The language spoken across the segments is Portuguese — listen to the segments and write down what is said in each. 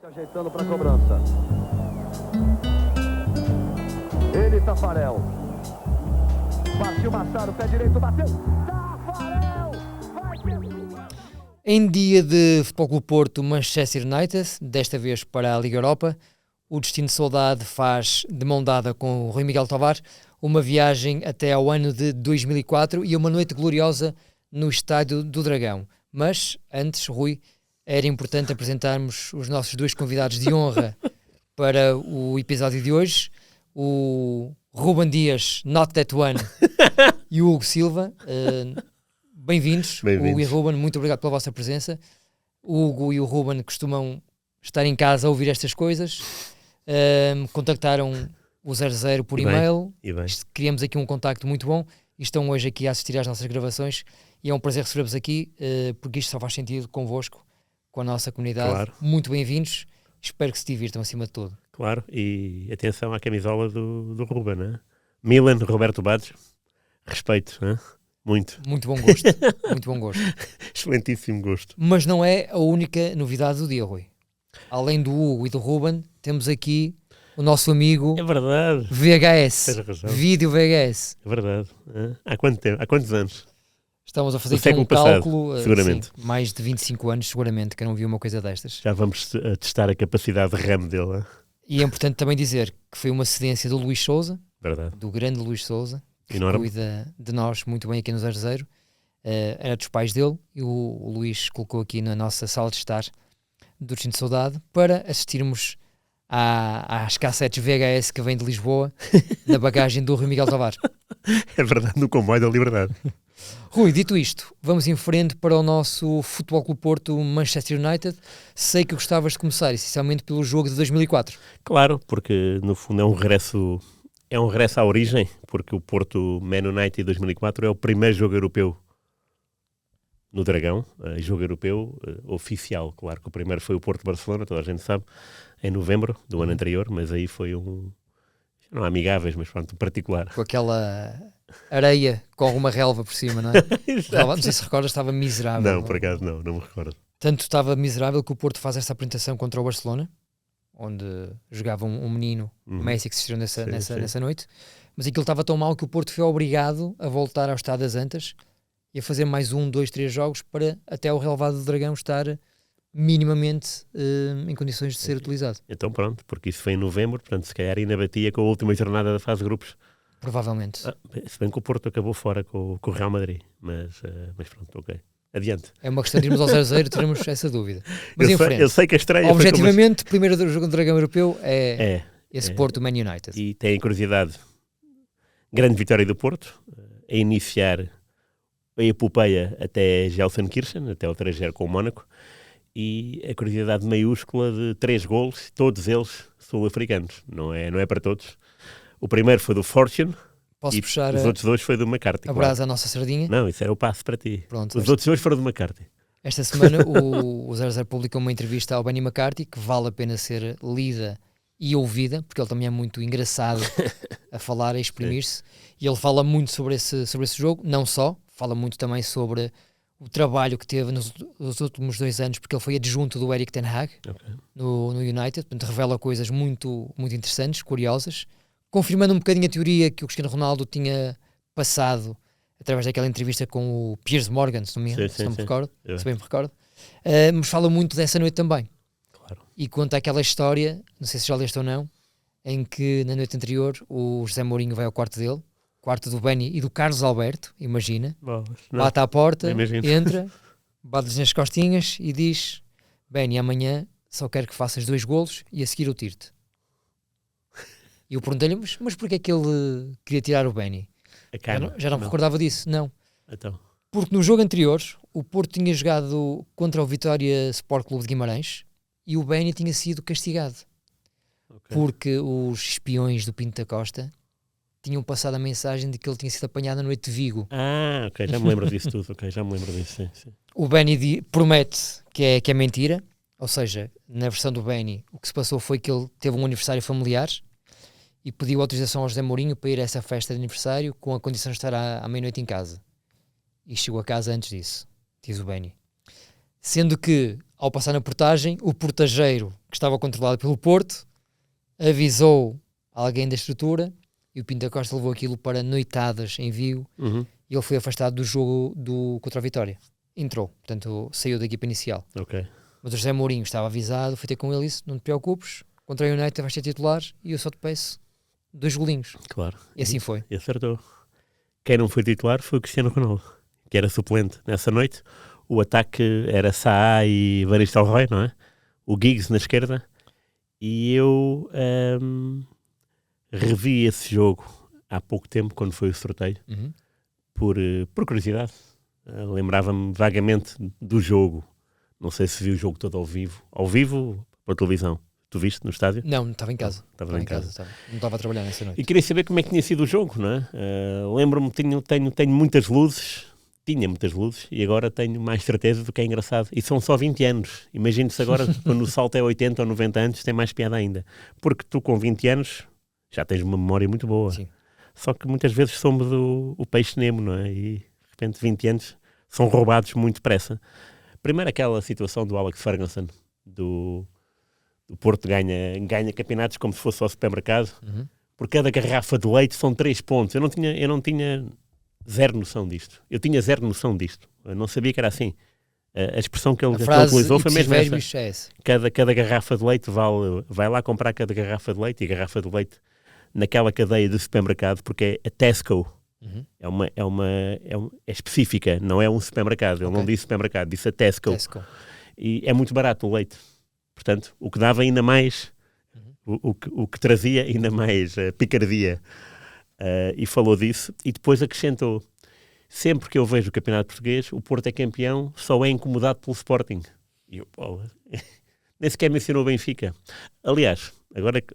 Ajeitando para a cobrança. Ele, Tafarel. Partiu Machado, pé direito, bateu. Tafarel! Vai ter... Em dia de Futebol Clube Porto, Manchester United, desta vez para a Liga Europa, o Destino Saudade faz, de mão dada com o Rui Miguel Tovar, uma viagem até ao ano de 2004 e uma noite gloriosa no Estádio do Dragão. Mas, antes, Rui, era importante apresentarmos os nossos dois convidados de honra para o episódio de hoje, o Ruben Dias, Not That One, e o Hugo Silva. Bem-vindos, Hugo e Ruben, muito obrigado pela vossa presença. O Hugo e o Ruben costumam estar em casa a ouvir estas coisas. Contactaram o 00 por e-mail, criamos aqui um contacto muito bom e estão hoje aqui a assistir às nossas gravações e é um prazer receber-vos aqui, porque isto só faz sentido convosco, com a nossa comunidade. Claro. Muito bem-vindos, espero que se divirtam acima de tudo. Claro, e atenção à camisola do Ruben, né? Milan, Roberto Baggio, respeito, né? Muito bom gosto, muito bom gosto. Excelentíssimo gosto. Mas não é a única novidade do dia, Rui. Além do Hugo e do Ruben, temos aqui o nosso amigo... É verdade. VHS. Vídeo VHS. É verdade. Há quanto tempo? Há quantos anos? Estamos a fazer aqui um cálculo, seguramente. Sim, mais de 25 anos, seguramente, que eu não vi uma coisa destas. Já vamos testar a capacidade de RAM dele. E é importante também dizer que foi uma cedência do Luís Sousa, verdade. Do grande Luís Sousa, que enorme. Cuida de nós muito bem aqui no 00. Era dos pais dele e o Luís colocou aqui na nossa sala de estar do Destino de Saudade para assistirmos às cassetes VHS que vêm de Lisboa na bagagem do Rui Miguel Tovar. É verdade, no comboio da Liberdade. Rui, dito isto, vamos em frente para o nosso Futebol Clube Porto Manchester United. Sei que gostavas de começar essencialmente pelo jogo de 2004. Claro, porque no fundo é um regresso à origem, porque o Porto Man United 2004 é o primeiro jogo europeu no Dragão, jogo europeu oficial. Claro que o primeiro foi o Porto-Barcelona, toda a gente sabe, em novembro do ano anterior, mas aí foi não amigáveis, mas pronto, particular. Com aquela areia com alguma relva por cima, não é? Não sei se recordas, estava miserável. Não, por acaso não me recordo. Tanto estava miserável que o Porto faz esta apresentação contra o Barcelona, onde jogava um menino, Messi, que se estreou nessa noite, mas aquilo estava tão mal que o Porto foi obrigado a voltar ao Estádio das Antas e a fazer mais 1, 2, 3 jogos para até o relevado do Dragão estar minimamente em condições de ser utilizado. Então pronto, porque isso foi em novembro, portanto se calhar ainda batia com a última jornada da fase de grupos. Provavelmente. Se bem que o Porto acabou fora com o Real Madrid, mas pronto, ok. Adiante. É uma questão de irmos ao 0-0 e teremos essa dúvida. Mas em frente. Eu sei que a estreia objetivamente, o primeiro jogo do Dragão Europeu é esse Porto Man United. E tem curiosidade, grande vitória do Porto, a iniciar a epopeia até Gelsenkirchen, até o 3-0 com o Mónaco, e a curiosidade maiúscula de 3 golos, todos eles sul-africanos, não é para todos. O primeiro foi do Fortune. Posso puxar os outros 2 foi do McCarthy. A brasa à nossa sardinha? Não, isso era o passo para ti. Pronto, os outros 2 foram do McCarthy. Esta semana o 00 publicou uma entrevista ao Benny McCarthy que vale a pena ser lida e ouvida, porque ele também é muito engraçado a falar, a exprimir-se, e ele fala muito sobre esse jogo, não só, fala muito também sobre o trabalho que teve nos últimos 2 anos, porque ele foi adjunto do Erik ten Hag no United, portanto revela coisas muito, muito interessantes, curiosas, confirmando um bocadinho a teoria que o Cristiano Ronaldo tinha passado através daquela entrevista com o Piers Morgan, se bem me recordo, mas fala muito dessa noite também. Claro. E conta aquela história, não sei se já leste ou não, em que na noite anterior o José Mourinho vai ao quarto dele, quarto do Benny e do Carlos Alberto, imagina, bate à porta, entra, bate-lhes nas costinhas e diz: Benny, amanhã só quero que faças 2 golos e a seguir eu tiro-te. E eu perguntei-lhe, mas porquê é que ele queria tirar o Benny? Já não me recordava disso, não. Então. Porque no jogo anterior, o Porto tinha jogado contra o Vitória Sport Clube de Guimarães e o Benny tinha sido castigado. Porque os espiões do Pinto da Costa tinham passado a mensagem de que ele tinha sido apanhado na noite de Vigo. Ok, já me lembro disso tudo, já me lembro disso, sim. O Benny promete que é mentira, ou seja, na versão do Benny, o que se passou foi que ele teve um aniversário familiar e pediu autorização ao José Mourinho para ir a essa festa de aniversário com a condição de estar à meia-noite em casa. E chegou a casa antes disso, diz o Benny. Sendo que, ao passar na portagem, o portageiro, que estava controlado pelo Porto, avisou alguém da estrutura e o Pinto da Costa levou aquilo para noitadas em Vigo e ele foi afastado do jogo contra a Vitória. Entrou, portanto saiu da equipa inicial. Ok. Mas o José Mourinho estava avisado, foi ter com ele isso, não te preocupes, contra o United vais ser titular e eu só te peço 2 golinhos. Claro. E assim foi. E acertou. Quem não foi titular foi o Cristiano Ronaldo, que era suplente nessa noite. O ataque era Saá e Van Nistelrooy, não é? O Giggs na esquerda. E eu revi esse jogo há pouco tempo, quando foi o sorteio, por curiosidade. Lembrava-me vagamente do jogo. Não sei se vi o jogo todo ao vivo. Ao vivo, para televisão. Tu viste no estádio? Não, estava em casa. Estava em casa. Não estava a trabalhar nessa noite. E queria saber como é que tinha sido o jogo, não é? Lembro-me, tenho muitas luzes. Tinha muitas luzes e agora tenho mais certeza do que é engraçado. E são só 20 anos. Imagino-se agora, quando o salto é 80 ou 90 anos, tem mais piada ainda. Porque tu, com 20 anos, já tens uma memória muito boa. Sim. Só que muitas vezes somos o peixe Nemo, não é? E, de repente, 20 anos são roubados muito depressa. Primeiro, aquela situação do Alex Ferguson, do Porto ganha campeonatos como se fosse ao supermercado. Por cada garrafa de leite são 3 pontos. Eu não tinha zero noção disto. Eu tinha zero noção disto. Eu não sabia que era assim. A expressão que ele utilizou foi mesmo essa. Cada garrafa de leite vai lá comprar cada garrafa de leite, e a garrafa de leite naquela cadeia de supermercado, porque é a Tesco. É específica, não é um supermercado. Ele não disse supermercado, disse a Tesco. E é muito barato o leite. Portanto, o que dava ainda mais, o que trazia ainda mais picardia. E falou disso, e depois acrescentou: sempre que eu vejo o campeonato português, o Porto é campeão, só é incomodado pelo Sporting. E eu, nem sequer mencionou o Benfica. Aliás, agora que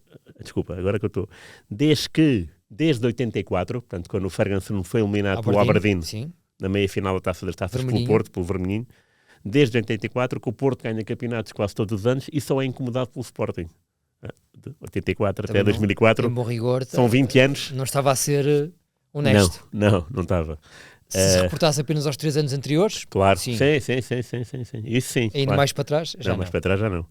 eu estou, desde 84, portanto, quando o Ferguson foi eliminado pelo Aberdeen, na meia-final da Taça das Taças pelo Porto, pelo Vermelhinho, desde 84 que o Porto ganha campeonatos quase todos os anos e só é incomodado pelo Sporting. De 84 também até 2004, em bom rigor, são 20 anos. Não estava a ser honesto. Não estava. Se reportasse apenas aos 3 anos anteriores, claro, sim. Sim. Isso sim. Ainda claro. mais para trás, já não. Mais para trás já não.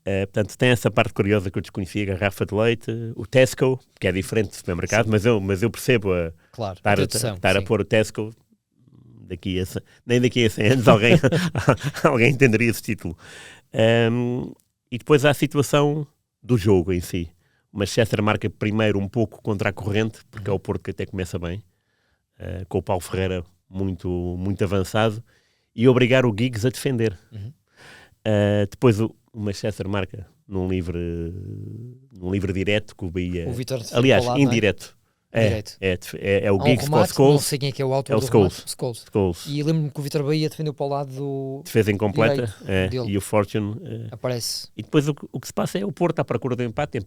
Portanto, tem essa parte curiosa que eu desconhecia, a garrafa de leite, o Tesco, que é diferente do supermercado, mas eu percebo estar a pôr o Tesco, nem daqui a 100 anos alguém entenderia esse título. E depois há a situação do jogo em si. O Manchester marca primeiro um pouco contra a corrente, porque é o Porto que até começa bem, com o Paulo Ferreira muito, muito avançado, e obrigar o Giggs a defender. Depois o Manchester marca num livre direto com o Bahia. O Vitória, aliás, lado, indireto. É o Giggs para o Scholes. Não sei quem é que é o autor do Scholes. E lembro-me que o Vitória Bahia defendeu para o lado do defesa incompleta, e o Fortune aparece. E depois o que se passa é o Porto à procura do empata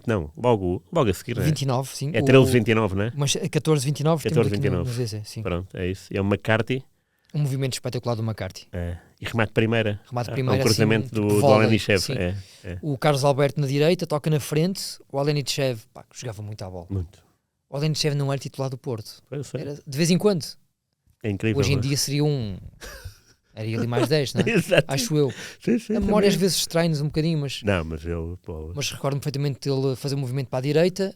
não, logo a seguir. 29, sim. É 13-29, não é? Mas 14-29. 14-29. Sim. Pronto, é isso. É o McCarthy. Um movimento espetacular do McCarthy. E remate primeira. O cruzamento assim, do Alenichev. O Carlos Alberto na direita, toca na frente. O Alenichev, jogava muito à bola. Muito. O Alenichev não era titular do Porto. Era de vez em quando. É incrível. Hoje em dia seria era ali mais 10, não é? Acho eu. Sim, a memória às vezes trai-nos um bocadinho, mas... Não, mas Mas recordo-me perfeitamente dele fazer um movimento para a direita,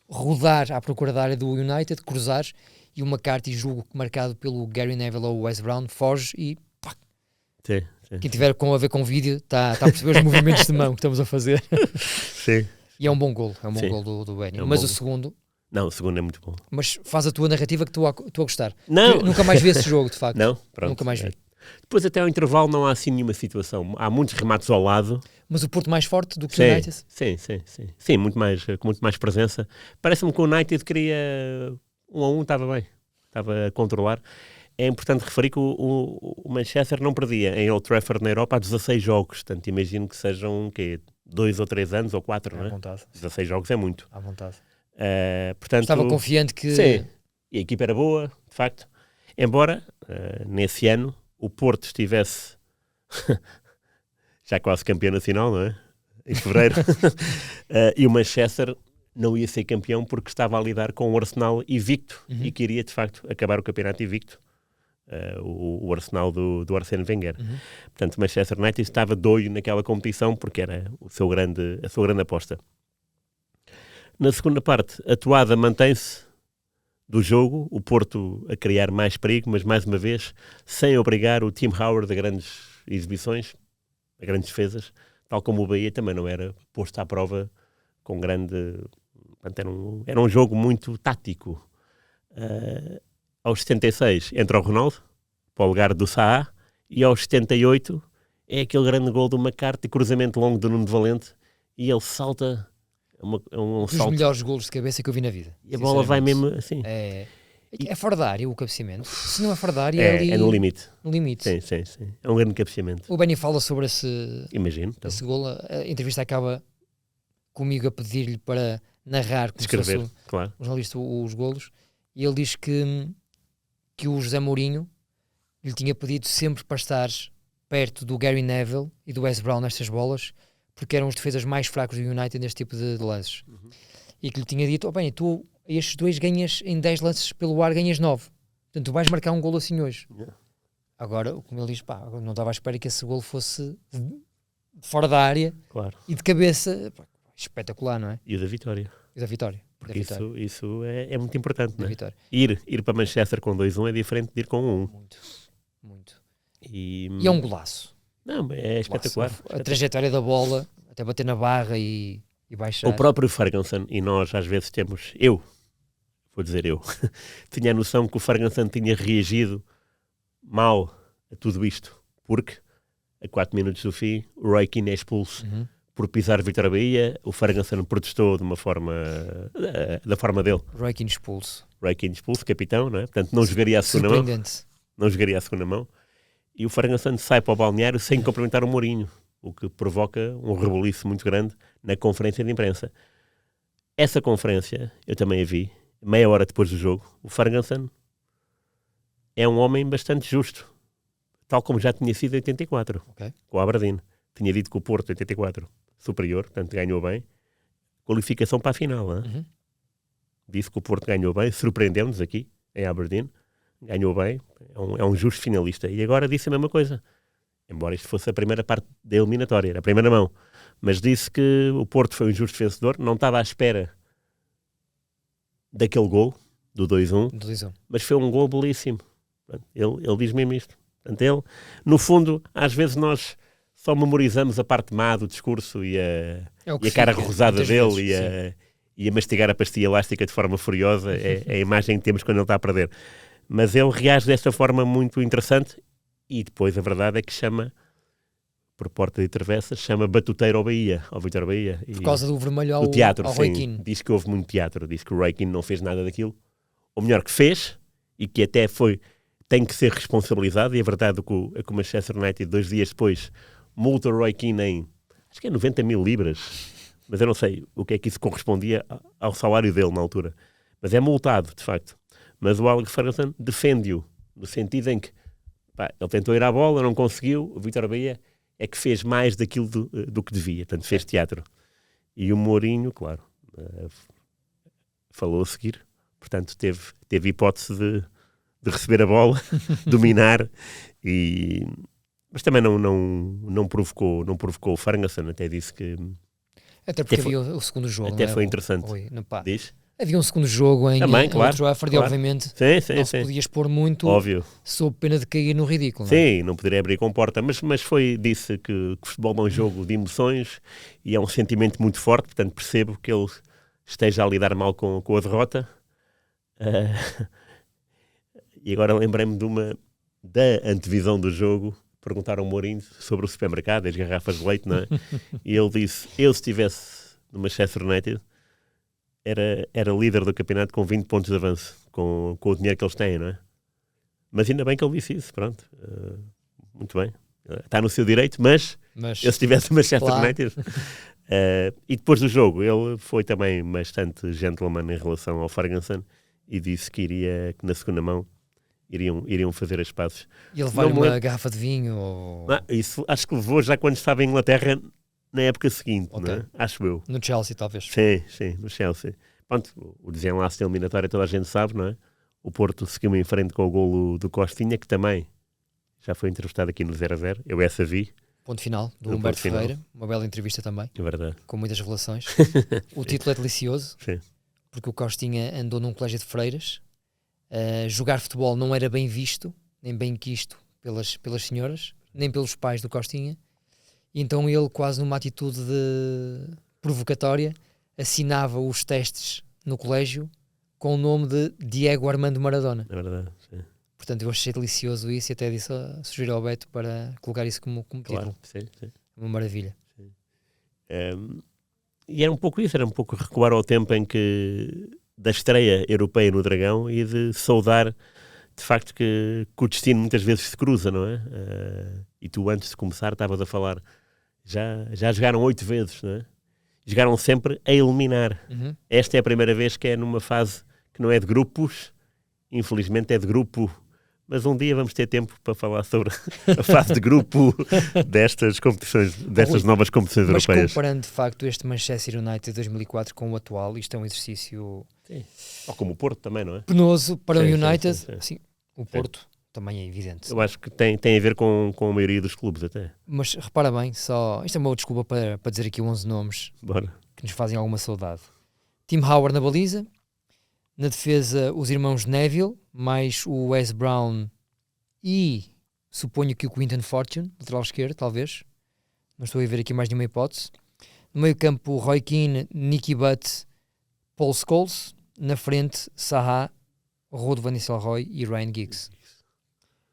rodar à procura da área do United, cruzar, e o McCarthy, julgo marcado pelo Gary Neville ou o Wes Brown, foge e... Sim. Quem tiver a ver com o vídeo está a perceber os movimentos de mão que estamos a fazer. Sim. E é um bom golo. É um bom golo do Benny. Mas o segundo... Não, o segundo é muito bom. Mas faz a tua narrativa que tu a gostar. Não. Nunca mais vi esse jogo, de facto. Não? Pronto. Nunca mais vi. Depois até ao intervalo não há assim nenhuma situação. Há muitos remates ao lado. Mas o Porto mais forte do que o United? Sim. Sim, com muito mais presença. Parece-me que o United queria 1-1, estava bem. Estava a controlar. É importante referir que o Manchester não perdia em Old Trafford na Europa há 16 jogos. Portanto, imagino que sejam 2 ou 3 anos ou 4, não é? À vontade. 16 jogos é muito. À vontade. Portanto, estava confiante que... Sim, e a equipa era boa, de facto. Embora, nesse ano, o Porto estivesse já quase campeão nacional, não é? Em fevereiro. E o Manchester não ia ser campeão porque estava a lidar com o Arsenal invicto e queria, de facto, acabar o campeonato invicto. o Arsenal do Arsène Wenger. Portanto, o Manchester United estava doido naquela competição porque era a sua grande aposta. Na segunda parte, a toada mantém-se do jogo, o Porto a criar mais perigo, mas mais uma vez, sem obrigar o Tim Howard a grandes exibições, a grandes defesas, tal como o Bahia também não era posto à prova com grande... Portanto, era um jogo muito tático. Aos 76 entra o Ronaldo para o lugar do Saá, e aos 78 é aquele grande gol do McCarthy, cruzamento longo do Nuno de Valente, e ele salta um Dos salto. melhores golos de cabeça que eu vi na vida. E a bola vai mesmo assim. É fora da área o cabeceamento. Se não é fora da área, é ali... É no limite. No limite. Sim. É um grande cabeceamento. O Benny fala sobre esse gol. A entrevista acaba comigo a pedir-lhe para narrar, como descrever, se fosse claro. o jornalista, os golos, e ele diz que o José Mourinho lhe tinha pedido sempre para estar perto do Gary Neville e do Wes Brown nestas bolas, porque eram os defesas mais fracos do United neste tipo de lances. E que lhe tinha dito, tu estes dois ganhas em 10 lances pelo ar, ganhas 9. Portanto, tu vais marcar um golo assim hoje. Agora, como ele diz, não estava à espera que esse golo fosse fora da área, claro. E de cabeça, espetacular, não é? E o da vitória. Porque isso é muito importante, não é? Ir para Manchester com 2-1 é diferente de ir com 1. Muito. E é um golaço. Não, é espetacular. A trajetória da bola, até bater na barra e baixar. O próprio Ferguson, e nós às vezes temos... Vou dizer eu, tinha a noção que o Ferguson tinha reagido mal a tudo isto, porque a 4 minutos do fim o Roy Keane é expulso por pisar Vítor Bahia, o Ferguson protestou de uma forma da forma dele. Roy Keane expulso, capitão, não é? Portanto não jogaria a segunda mão, e o Ferguson sai para o balneário sem cumprimentar o Mourinho, o que provoca um rebuliço muito grande na conferência de imprensa. Essa conferência eu também a vi meia hora depois do jogo. O Ferguson é um homem bastante justo, tal como já tinha sido em 84, com o Aberdeen. Tinha dito que o Porto, 84, superior, portanto ganhou bem. Qualificação para a final. Disse que o Porto ganhou bem, surpreendeu-nos aqui, em Aberdeen. Ganhou bem, é um justo finalista. E agora disse a mesma coisa. Embora isto fosse a primeira parte da eliminatória, era a primeira mão. Mas disse que o Porto foi um justo vencedor, não estava à espera daquele gol, do 2-1, mas foi um gol belíssimo. Ele diz mesmo isto. Portanto, ele, no fundo, às vezes nós só memorizamos a parte má do discurso e a cara rosada dele e a mastigar a pastilha elástica de forma furiosa, é a imagem que temos quando ele está a perder. Mas ele reage desta forma muito interessante, e depois a verdade é que chama, por porta de travessa, chama batuteiro ao Vítor Bahia. Por causa do vermelho ao teatro, ao Roy Keane. Diz que houve muito teatro, diz que o Roy Keane não fez nada daquilo, ou melhor, que fez, e que até tem que ser responsabilizado, e a verdade é que o Manchester United, 2 dias depois, multa o Roy Keane em, acho que é 90 mil libras, mas eu não sei o que é que isso correspondia ao salário dele na altura. Mas é multado, de facto. Mas o Alex Ferguson defende-o, no sentido em que ele tentou ir à bola, não conseguiu, o Vítor Bahia é que fez mais daquilo do que devia, portanto fez teatro. E o Mourinho, claro, falou a seguir, portanto teve hipótese de receber a bola, dominar, mas também não provocou o Ferguson, até disse que... Até porque havia o segundo jogo. Até foi interessante. Diz? Havia um segundo jogo em também, claro, Old Trafford, e obviamente não se podia expor muito, óbvio, sob pena de cair no ridículo. Sim, não poderia abrir com porta, mas disse que o futebol é um jogo de emoções e é um sentimento muito forte, portanto percebo que ele esteja a lidar mal com a derrota. E agora lembrei-me da antevisão do jogo, perguntaram ao Mourinho sobre o supermercado, as garrafas de leite, não é? E ele disse, se estivesse no Manchester United, era líder do campeonato com 20 pontos de avanço, com o dinheiro que eles têm, não é? Mas ainda bem que ele disse isso, pronto. Muito bem. Está no seu direito, mas eu se estivesse no Manchester United... e depois do jogo, ele foi também bastante gentleman em relação ao Ferguson e disse que na segunda mão iriam fazer as pazes. E ele levar uma garrafa de vinho? Ou... Isso acho que levou já quando estava em Inglaterra, na época seguinte, não é? Acho eu. No Chelsea, talvez. Sim, no Chelsea. Pronto, o desenlace da eliminatória toda a gente sabe, não é? o Porto seguiu em frente com o golo do Costinha, que também já foi entrevistado aqui no 0-0. Eu essa vi. Ponto final, do No Humberto ponto final. Ferreira. Uma bela entrevista também, É verdade. com muitas revelações. O título é delicioso, Sim. porque o Costinha andou num colégio de freiras. Jogar futebol não era bem visto, nem bem quisto pelas senhoras, nem pelos pais do Costinha. E então ele, quase numa atitude de provocatória, assinava os testes no colégio com o nome de Diego Armando Maradona. É verdade. Sim. Portanto, eu achei delicioso isso e até disse, sugeri ao Beto para colocar isso como Claro. título. Sim. Uma maravilha. E era um pouco isso, era um pouco recuar ao tempo em que da estreia europeia no Dragão e de saudar de facto que o destino muitas vezes se cruza, não é? E tu antes de começar estavas a falar, já jogaram 8 vezes, não é? Jogaram sempre a eliminar. Uhum. Esta é a primeira vez que é numa fase que não é de grupos, infelizmente é de grupo, mas um dia vamos ter tempo para falar sobre a fase de grupo destas competições, destas novas competições Mas europeias. comparando de facto este Manchester United de 2004 com o atual, isto é um exercício Sim. Ou como o Porto também, não é? penoso para o Sim, United. sim. Sim, o Porto também é evidente. Eu acho que tem a ver com a maioria dos clubes até. Mas repara bem, isto é uma desculpa para dizer aqui 11 nomes Bora. que nos fazem alguma saudade. Tim Howard na baliza, na defesa os irmãos Neville, mais o Wes Brown e suponho que o Quinton Fortune, lateral esquerdo, talvez. Não estou a ver aqui mais nenhuma hipótese. No meio campo Roy Keane, Nicky Butt, Paul Scholes. Na frente Zaha, Rod Van Nistelrooy e Ryan Giggs.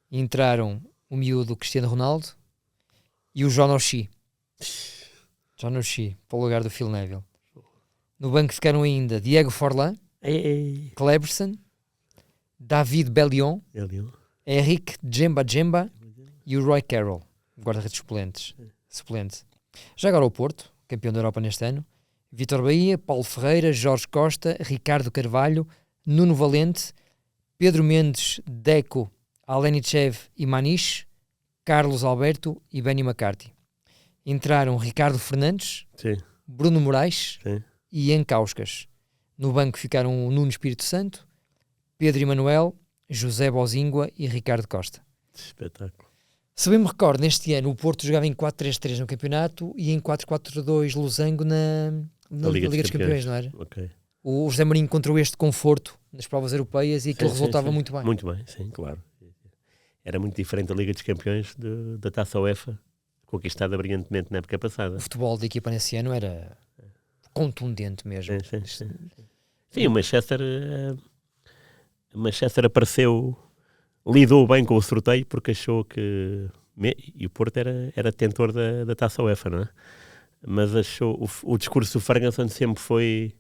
Entraram o miúdo Cristiano Ronaldo e o John O'Shea. John O'Shea, para o lugar do Phil Neville. No banco ficaram ainda Diego Forlán, Cleberson, David Bellion, Henrique Djemba e o Roy Carroll, guarda-redes suplente. Já agora o Porto, campeão da Europa neste ano, Vítor Bahia, Paulo Ferreira, Jorge Costa, Ricardo Carvalho, Nuno Valente, Pedro Mendes, Deco, Alenichev e Maniche, Carlos Alberto e Benny McCarthy. Entraram Ricardo Fernandes, Sim. Bruno Moraes Sim. e Ian Kauskas. No banco ficaram o Nuno Espírito Santo, Pedro Emanuel, José Bozingua e Ricardo Costa. Espetáculo. Se bem me recordo, neste ano o Porto jogava em 4-3-3 no campeonato e em 4-4-2 losango na Liga dos Campeões, não era? Okay. O José Mourinho encontrou este conforto nas provas europeias e aquilo resultava muito bem. Muito bem, sim, claro. Era muito diferente a Liga dos Campeões da Taça UEFA, conquistada brilhantemente na época passada. O futebol da equipa nesse ano era contundente mesmo. Sim, o Manchester apareceu, lidou bem com o sorteio porque achou que... E o Porto era detentor da Taça UEFA, não é? Mas achou... O discurso do Ferguson sempre foi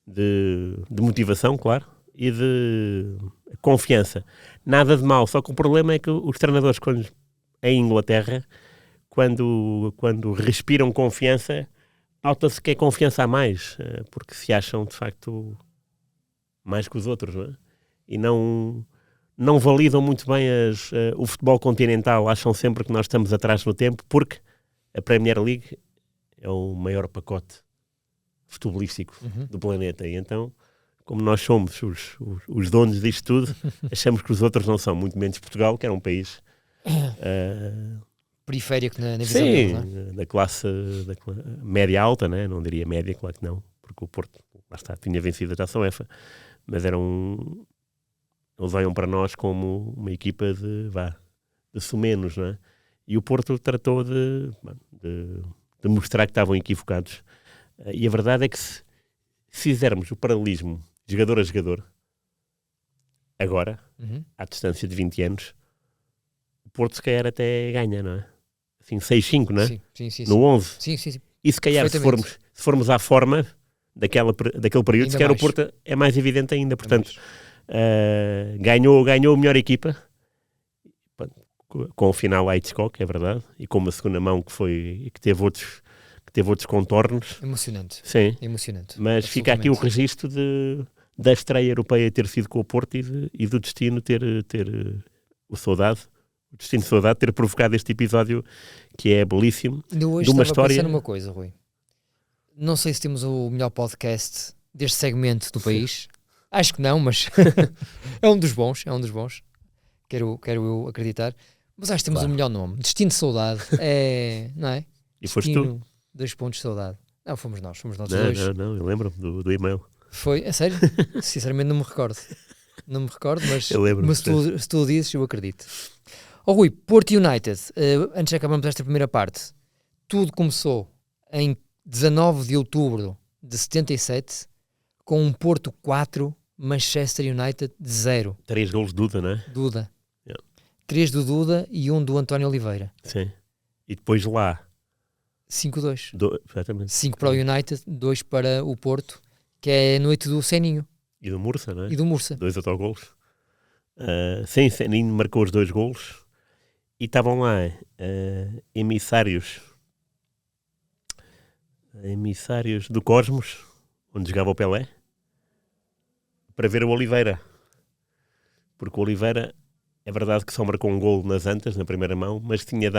de motivação, claro, e de confiança. Nada de mal, só que o problema é que os treinadores em Inglaterra, quando respiram confiança, nota-se que é confiança a mais, porque se acham, de facto, mais que os outros, não é? E não validam muito bem o futebol continental, acham sempre que nós estamos atrás no tempo, porque a Premier League é o maior pacote futebolístico do planeta, e então, como nós somos os donos disto tudo, achamos que os outros não são, muito menos Portugal, que era um país... periférico na visão sim, deles, não é? da classe média alta, né? Não diria média, claro que não, porque o Porto, lá está, tinha vencido a Taça UEFA, mas eles olham para nós como uma equipa de sumenos, não é? E o Porto tratou de mostrar que estavam equivocados. E a verdade é que se fizermos o paralelismo jogador a jogador, agora, à distância de 20 anos, o Porto se calhar até ganha, não é? Assim, 6-5, não é? Sim. No 11. Sim. E se calhar, se formos à forma daquele período, Ainda se calhar mais. o Porto é mais evidente ainda. Portanto, ganhou a melhor equipa, com o final a Hitchcock, é verdade, e com uma segunda mão que teve outros contornos. Emocionante. Sim. Emocionante. Mas fica aqui o registro da estreia europeia ter sido com o Porto e do destino ter o destino de saudade ter provocado este episódio que é belíssimo. Ainda hoje de uma estava a história... pensar numa coisa, Rui. Não sei se temos o melhor podcast deste segmento do país, Acho que não, mas é um dos bons, é um dos bons. Quero eu acreditar. Mas acho que temos Claro. o melhor nome. Destino de Saudade. Não é? E foste tu? Destino, 2 pontos de saudade. Não, fomos nós os Não, dois. não, eu lembro-me do e-mail. Foi, a sério? Sinceramente não me recordo. Não me recordo, mas, Eu lembro-me. mas se tu o dizes, eu acredito. Rui, Porto United, antes de acabarmos esta primeira parte, tudo começou em 19 de outubro de 77, com um Porto 4, Manchester United 0. 3 golos de Duda, não é? Duda. Yeah. 3 do Duda e 1 do António Oliveira. Sim. E depois lá. 5-2. Exatamente. 5 para o United, 2 para o Porto, que é a noite do Seninho E do Mursa, não é? e do Mursa. 2 autogolos. Sim, Seninho marcou os 2 golos. E estavam lá emissários do Cosmos, onde jogava o Pelé, para ver o Oliveira. Porque o Oliveira, é verdade que só marcou um golo nas Antas, na primeira mão, mas tinha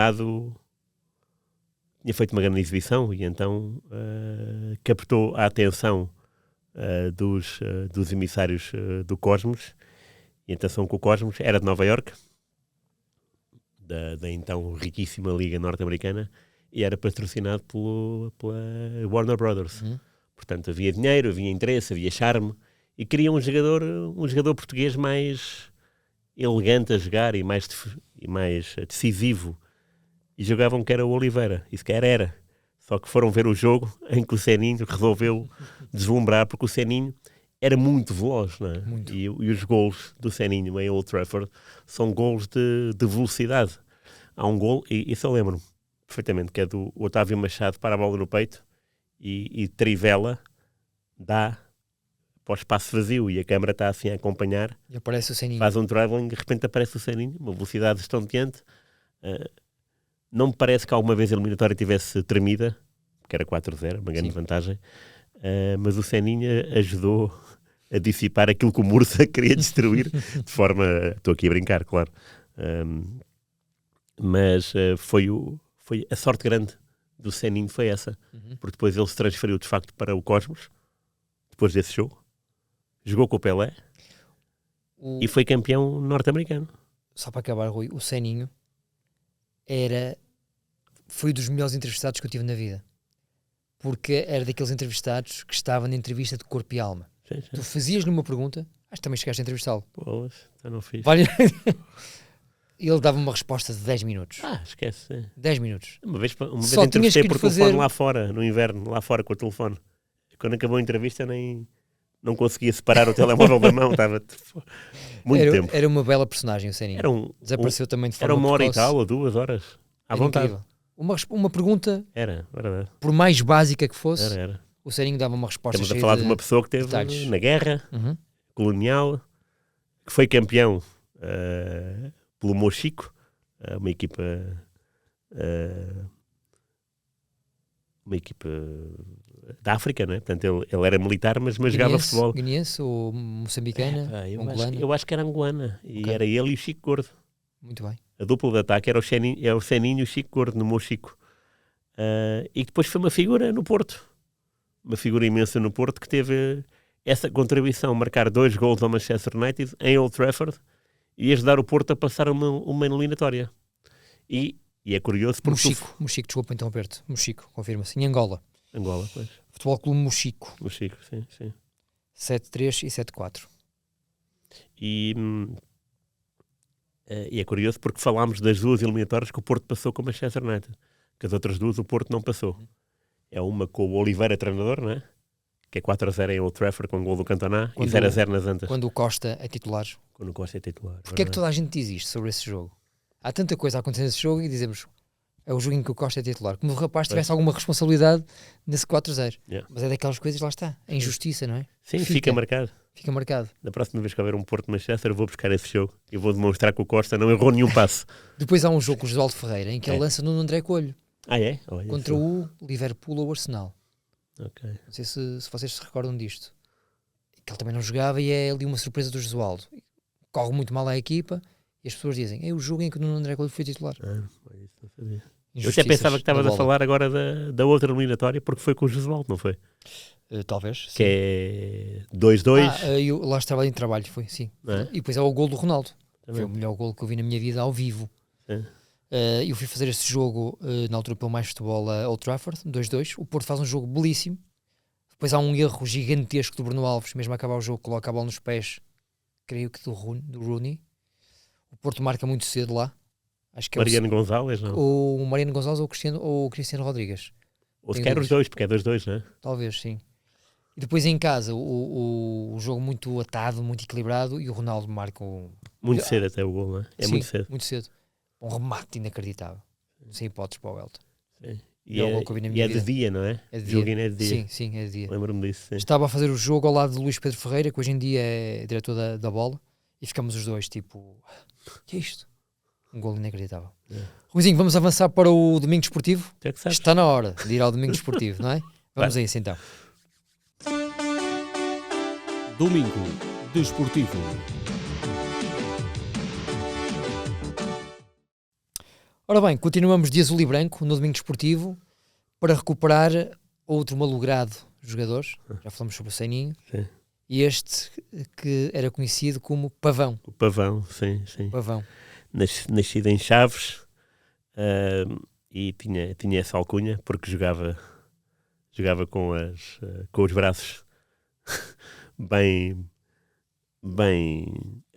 feito uma grande exibição e então captou a atenção dos emissários do Cosmos. E a atenção que o Cosmos era de Nova Iorque, da então riquíssima Liga Norte-Americana, e era patrocinado pela Warner Brothers. Portanto, havia dinheiro, havia interesse, havia charme, e queria um jogador português mais elegante a jogar e mais decisivo. E jogavam que era o Oliveira, e sequer era. Só que foram ver o jogo em que o Seninho resolveu deslumbrar, porque o Seninho era muito veloz, não é? Muito. E os golos do Seninho em Old Trafford são golos de velocidade. Há um gol, e isso eu lembro-me perfeitamente, que é do Otávio Machado, para a bola no peito e trivela, dá para o espaço vazio e a câmara está assim a acompanhar, E aparece o Seninho. faz um dribbling e de repente aparece o Seninho, uma velocidade estonteante. Não me parece que alguma vez a eliminatória tivesse tremida, que era 4-0, uma grande Sim. vantagem, mas o Seninho ajudou a dissipar aquilo que o Mursa queria destruir, de forma, estou aqui a brincar, claro, mas foi a sorte grande do Seninho, foi essa, porque depois ele se transferiu de facto para o Cosmos, depois desse jogo, jogou com o Pelé e foi campeão norte-americano. Só para acabar, Rui, o Seninho foi dos melhores entrevistados que eu tive na vida, porque era daqueles entrevistados que estava na entrevista de corpo e alma. Sim. Tu fazias-lhe uma pergunta, acho que também chegaste a entrevistá-lo. Boas, eu não fiz. E ele dava uma resposta de 10 minutos. Esquece. Sim. 10 minutos. Uma vez Só tinhas entrevistei que lhe por telefone fazer- lá fora, no inverno, lá fora com o telefone. Quando acabou a entrevista não conseguia separar o telemóvel da mão, estava muito tempo. Era uma bela personagem o Seninho. Desapareceu também de forma Era 1 hora e precoce. tal, ou 2 horas, à Era vontade. incrível. Uma pergunta, Era, verdade. por mais básica que fosse, Era. o Seninho dava uma resposta Estamos a cheia falar de uma pessoa que esteve detalhes. na guerra Uhum. colonial, que foi campeão pelo Mochico, uma equipa da África, não é? Portanto, ele era militar, mas jogava futebol. Guineense ou moçambicana, angolana. Eu acho que era angolana. E Ok. era ele e o Chico Gordo. Muito bem. A dupla de ataque era o Seninho e o Chico Gordo, no Mochico. E depois foi uma figura no Porto. Uma figura imensa no Porto, que teve essa contribuição, marcar 2 gols ao Manchester United em Old Trafford e ajudar o Porto a passar uma eliminatória. E é curioso porque... Mochico, desculpa interromper-te. Mochico, confirma-se. Em Angola. Angola, pois. Futebol Clube Mochico. Mochico, sim. 7-3 e 7-4. E é curioso porque falámos das 2 eliminatórias que o Porto passou com o Manchester United. Que as outras 2 o Porto não passou. É uma com o Oliveira treinador, não é? Que é 4-0 em Old Trafford com o gol do Cantona e 0-0 nas Antas. Quando o Costa é titular. Quando o Costa é titular. Porquê é que toda a gente diz isto sobre esse jogo? Há tanta coisa a acontecer nesse jogo e dizemos é o jogo em que o Costa é titular. Como o rapaz tivesse alguma responsabilidade nesse 4-0. Yeah. Mas é daquelas coisas, lá está. A injustiça, não é? Sim, fica marcado. Fica marcado. Na próxima vez que houver um Porto-Manchester, eu vou buscar esse jogo e vou demonstrar que o Costa não errou nenhum passe. Depois há um jogo com o Josualdo Ferreira em que ele lança no André Coelho É? Olha, contra o Liverpool ou o Arsenal. Ok. Não sei se vocês se recordam disto. Que ele também não jogava e é ali uma surpresa do Josualdo. Corre muito mal à equipa e as pessoas dizem é o jogo em que o Nuno André Coelho foi titular. Isso não sabia. Eu até pensava que estavas a falar agora da outra eliminatória, porque foi com o Josualdo, não foi? Talvez, sim. Que é 2-2. Lá estava em trabalho, foi, sim. É? E depois é o gol do Ronaldo. Também. Foi o melhor gol que eu vi na minha vida ao vivo. Eu fui fazer esse jogo na altura pelo Mais Futebol a Old Trafford, 2-2. O Porto faz um jogo belíssimo. Depois há um erro gigantesco do Bruno Alves, mesmo a acabar o jogo, coloca a bola nos pés, creio que do Rooney. O Porto marca muito cedo lá. Acho que Mariano Gonzalez, não? O Mariano Gonzalez ou o Cristiano Rodrigues. Ou se quer os dois, porque é 2-2, não é? Talvez, sim. E depois em casa, o jogo muito atado, muito equilibrado, e o Ronaldo marca muito cedo até o gol, não é? É sim, muito cedo. Muito cedo. Um remate inacreditável. Sem hipóteses para o Elton. Sim. E é de dia, não é? É de Joguinho dia. É de dia. Sim, é de dia. Lembro-me disso, sim. Estava a fazer o jogo ao lado de Luís Pedro Ferreira, que hoje em dia é diretor da bola, e ficamos os dois tipo, que é isto? Um golo inacreditável. Ruizinho, vamos avançar para o Domingo Desportivo? É que sabes. Está na hora de ir ao Domingo Desportivo, não é? Vamos a isso então. Domingo Desportivo. Ora bem, continuamos de azul e branco no Domingo Desportivo para recuperar outro malogrado jogador. Já falamos sobre o Seninho. Sim. E este que era conhecido como Pavão. O Pavão, sim. Pavão. Nascido em Chaves e tinha essa alcunha porque jogava com os braços bem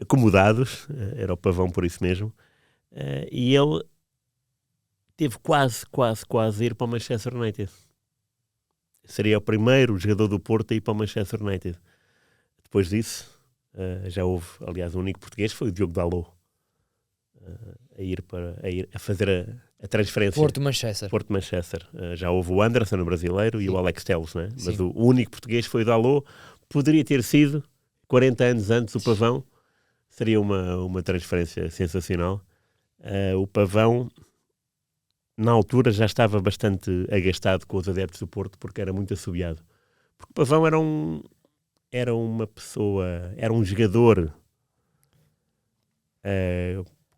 acomodados, era o Pavão por isso mesmo, e ele teve quase a ir para o Manchester United. Seria o primeiro jogador do Porto a ir para o Manchester United. Depois disso, já houve, aliás, o único português foi o Diogo Dalot a fazer a transferência. Porto-Manchester. Já houve o Anderson, o brasileiro, Sim. e o Alex Telles, né? Sim. Mas o único português foi o Dalot. Poderia ter sido 40 anos antes o Pavão. Seria uma transferência sensacional. O Pavão, na altura, já estava bastante agastado com os adeptos do Porto, porque era muito assobiado. Porque o Pavão era uma pessoa, era um jogador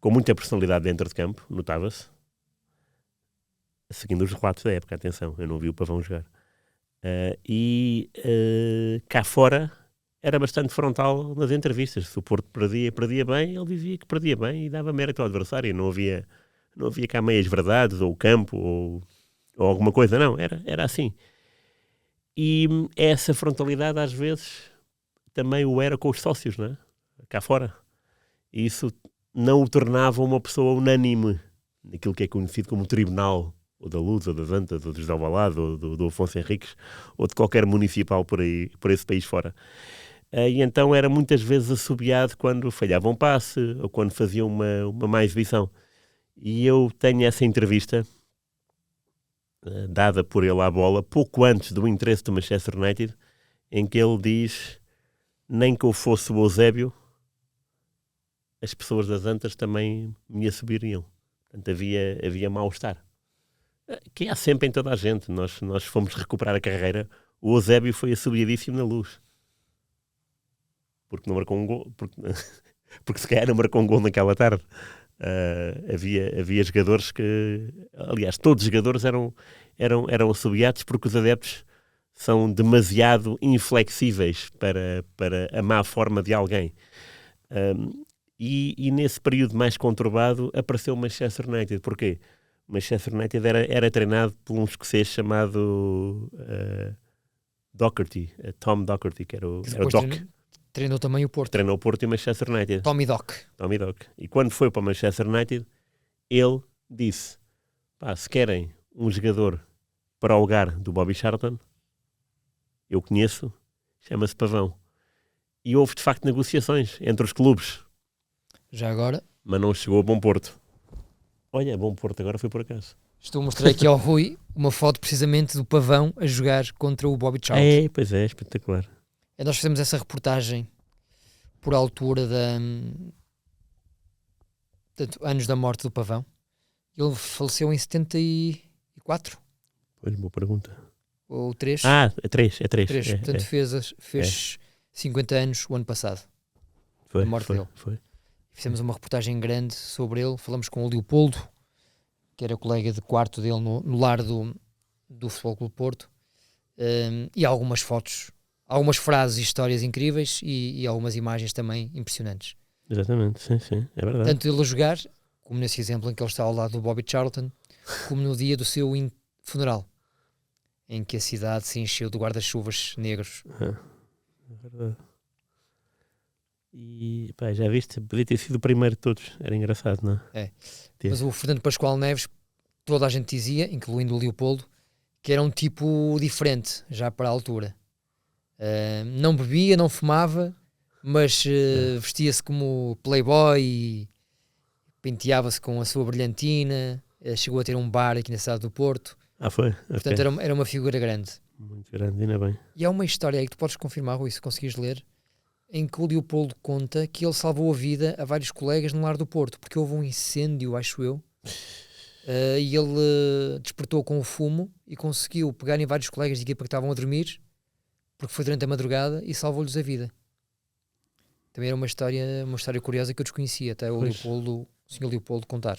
com muita personalidade dentro de campo, notava-se. Seguindo os relatos da época, atenção, eu não vi o Pavão jogar. Cá fora era bastante frontal nas entrevistas. Se o Porto perdia bem, ele dizia que perdia bem e dava mérito ao adversário. Não havia cá meias verdades, ou campo, ou alguma coisa, não. Era assim. E essa frontalidade, às vezes, também o era com os sócios, não é? Cá fora. E isso não o tornava uma pessoa unânime naquilo que é conhecido como tribunal, ou da Luz, ou das Antas, ou dos Alvalade, ou do Afonso Henriques, ou de qualquer municipal por esse país fora. E então era muitas vezes assobiado quando falhava um passe, ou quando fazia uma má exibição. E eu tenho essa entrevista, dada por ele à bola, pouco antes do interesse do Manchester United, em que ele diz: nem que eu fosse o Eusébio, as pessoas das Antas também me assobiriam. Portanto, havia mal-estar. Que há sempre em toda a gente. Nós fomos recuperar a carreira. O Eusébio foi assobiadíssimo na Luz. Porque não marcou um gol. Porque se calhar não marcou um gol naquela tarde. Havia jogadores que... Aliás, todos os jogadores eram assobiados porque os adeptos são demasiado inflexíveis para a má forma de alguém. E nesse período mais conturbado apareceu o Manchester United. Porquê? O Manchester United era treinado por um escocês chamado Docherty, Tom Docherty, que era o Doc. Treinou também o Porto. Treinou o Porto e o Manchester United. Tommy Doc. E quando foi para o Manchester United, ele disse: se querem um jogador para o lugar do Bobby Charlton, eu conheço, chama-se Pavão. E houve de facto negociações entre os clubes. Já agora. Mas não chegou a Bom Porto. Olha, Bom Porto agora foi por acaso. Estou a mostrar aqui ao Rui uma foto precisamente do Pavão a jogar contra o Bobby Charlton. Pois é, espetacular. Nós fizemos essa reportagem por altura anos da morte do Pavão. Ele faleceu em 74? Pois, boa pergunta. Ou 3? É 3. Portanto, fez 50 anos o ano passado. Foi, a morte dele. Foi. Fizemos uma reportagem grande sobre ele. Falamos com o Leopoldo, que era colega de quarto dele no lar do Futebol Clube Porto, e algumas fotos, algumas frases e histórias incríveis e algumas imagens também impressionantes. Exatamente, sim, é verdade. Tanto ele a jogar, como nesse exemplo em que ele está ao lado do Bobby Charlton, como no dia do seu funeral, em que a cidade se encheu de guarda-chuvas negros. É verdade. E pá, já viste, podia ter sido o primeiro de todos, era engraçado, não é? É. Mas o Fernando Pascoal Neves, toda a gente dizia, incluindo o Leopoldo, que era um tipo diferente, já para a altura. Não bebia, não fumava, mas vestia-se como playboy e penteava-se com a sua brilhantina, chegou a ter um bar aqui na cidade do Porto. Foi? Portanto, era uma figura grande. Muito grande, ainda bem. E há uma história aí que tu podes confirmar, Rui, se conseguires ler, em que o Leopoldo conta que ele salvou a vida a vários colegas no lar do Porto, porque houve um incêndio, acho eu, e ele despertou com o fumo e conseguiu pegar em vários colegas de equipa que estavam a dormir, porque foi durante a madrugada, e salvou-lhes a vida. Também era uma história curiosa que eu desconhecia, até o Sr. Leopoldo contar.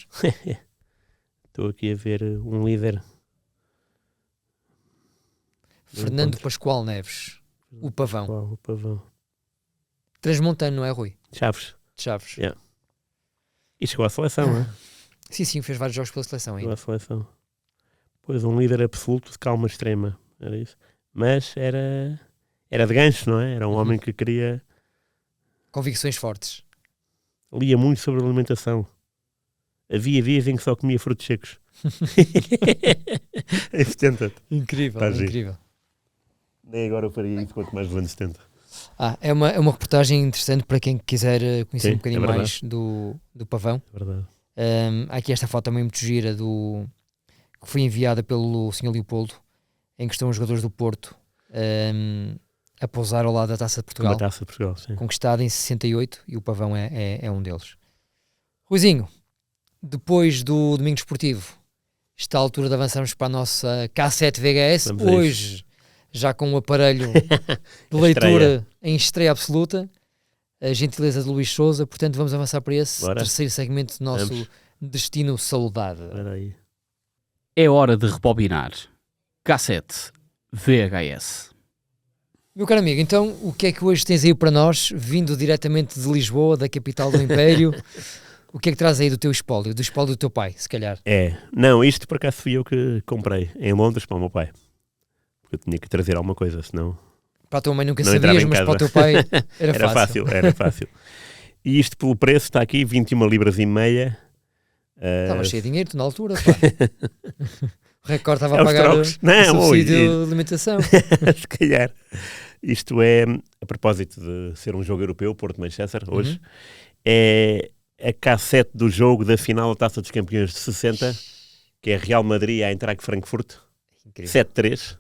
Estou aqui a ver um líder. Fernando Pascoal Neves, o Pavão. O Pavão. Transmontano, não é, Rui? Chaves. De Chaves. Yeah. E chegou à seleção, não é? Sim, fez vários jogos pela seleção ainda. Chegou à seleção. Pois, um líder absoluto de calma extrema, era isso. Mas era de gancho, não é? Era um homem que queria... Convicções fortes. Lia muito sobre alimentação. Havia dias em que só comia frutos secos. Em 70. Incrível, Tá incrível. Nem agora eu faria isso, quanto mais nos anos 70. É uma reportagem interessante para quem quiser conhecer Sim, um bocadinho é verdade. mais do Pavão. É verdade. Há aqui esta foto também muito gira que foi enviada pelo Sr. Leopoldo, em que estão os jogadores do Porto a pousar ao lado da Taça de Portugal, Uma Taça de Portugal, sim. conquistada em 68, e o Pavão é um deles. Ruizinho, depois do Domingo Desportivo, está a altura de avançarmos para a nossa K7 VHS, Vamos a hoje já com o aparelho de leitura em estreia absoluta, a gentileza de Luís Sousa. Portanto, vamos avançar para esse terceiro segmento do nosso Destino Saudade. Espera aí. É hora de rebobinar. K7 VHS. Meu caro amigo, então o que é que hoje tens aí para nós, vindo diretamente de Lisboa, da capital do Império? O que é que traz aí do teu espólio, do espólio do teu pai, se calhar? Não, isto por acaso fui eu que comprei em Londres para o meu pai. Porque eu tinha que trazer alguma coisa, senão... Para a tua mãe nunca não sabias, mas para o teu pai era fácil. Era fácil. E isto pelo preço está aqui, 21 libras e meia. Estava cheio de dinheiro, tu na altura, pá. O recorde estava a pagar trocos. o subsídio de alimentação. Se calhar. Isto é, a propósito de ser um jogo europeu, Porto-Manchester, hoje, é a K7 do jogo da final da Taça dos Campeões de 60, que é Real Madrid à Eintracht Frankfurt, 7-3.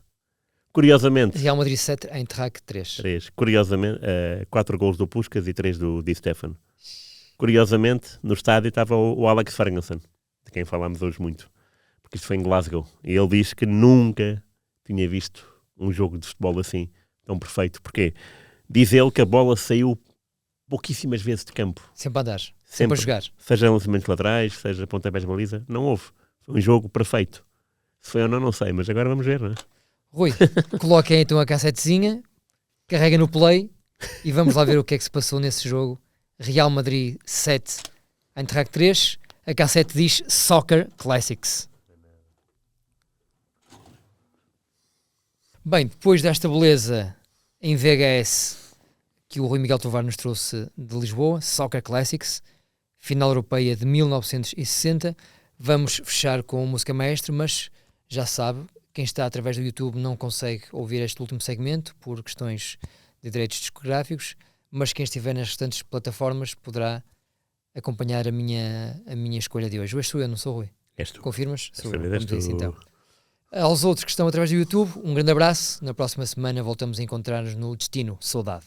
Curiosamente... Real Madrid 7, Eintracht 3. Curiosamente, 4 golos do Puskás e 3 do Di Stefano. Curiosamente, no estádio estava o Alex Ferguson, de quem falámos hoje muito, porque isto foi em Glasgow, e ele diz que nunca tinha visto um jogo de futebol assim, tão perfeito. Porquê? Diz ele que a bola saiu pouquíssimas vezes de campo. Sempre a andar, sempre a jogar. Seja lançamentos laterais, seja pontapés de baliza, não houve. Foi um jogo perfeito. Se foi ou não sei, mas agora vamos ver, não é? Rui, coloca aí então a cassetezinha, carrega no play e vamos lá ver o que é que se passou nesse jogo. Real Madrid 7, Eintracht 3. A cassete diz Soccer Classics. Bem, depois desta beleza em VHS que o Rui Miguel Tovar nos trouxe de Lisboa, Soccer Classics, final europeia de 1960, vamos fechar com música maestra, mas já sabe, quem está através do YouTube não consegue ouvir este último segmento por questões de direitos discográficos, mas quem estiver nas restantes plataformas poderá acompanhar a minha escolha de hoje. Hoje sou eu, não sou o Rui. És tu. Confirmas? Sou eu. Vamos Vamos então. Aos outros que estão através do YouTube, um grande abraço. Na próxima semana voltamos a encontrar-nos no Destino Saudade.